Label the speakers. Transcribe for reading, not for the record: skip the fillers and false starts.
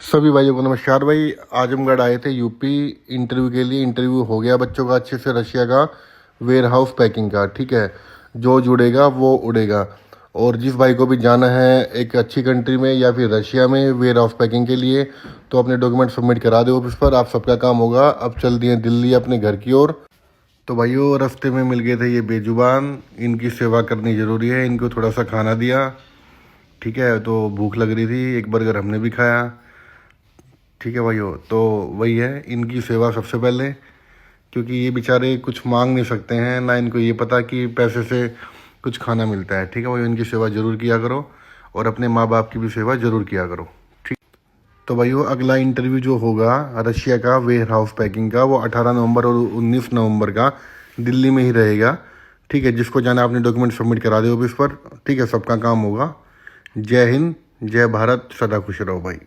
Speaker 1: सभी भाइयों को नमस्कार। भाई आजमगढ़ आए थे यूपी इंटरव्यू के लिए। इंटरव्यू हो गया बच्चों का अच्छे से, रशिया का वेयर हाउस पैकिंग का। ठीक है, जो जुड़ेगा वो उड़ेगा। और जिस भाई को भी जाना है एक अच्छी कंट्री में या फिर रशिया में वेयर हाउस पैकिंग के लिए, तो अपने डॉक्यूमेंट सबमिट करा दो ऑफिस पर, आप सबका काम होगा। अब चल दिए दिल्ली अपने घर की ओर। तो भाइयों रास्ते में मिल गए थे ये बेजुबान, इनकी सेवा करनी ज़रूरी है। इनको थोड़ा सा खाना दिया, ठीक है, तो भूख लग रही थी, एक बर्गर हमने भी खाया। ठीक है भाइयों, तो वही है, इनकी सेवा सबसे पहले, क्योंकि ये बेचारे कुछ मांग नहीं सकते हैं, ना इनको ये पता कि पैसे से कुछ खाना मिलता है। ठीक है भाइयों, इनकी सेवा ज़रूर किया करो और अपने माँ बाप की भी सेवा ज़रूर किया करो। ठीक, तो भाइयों अगला इंटरव्यू जो होगा रशिया का वेयर हाउस पैकिंग का, वो 18 नवंबर और 19 नवंबर का दिल्ली में ही रहेगा। ठीक है, जिसको जाना अपने डॉक्यूमेंट सबमिट करा दो ऑफिस पर। ठीक है, सबका काम होगा। जय हिंद, जय भारत, सदा खुश रहो भाई।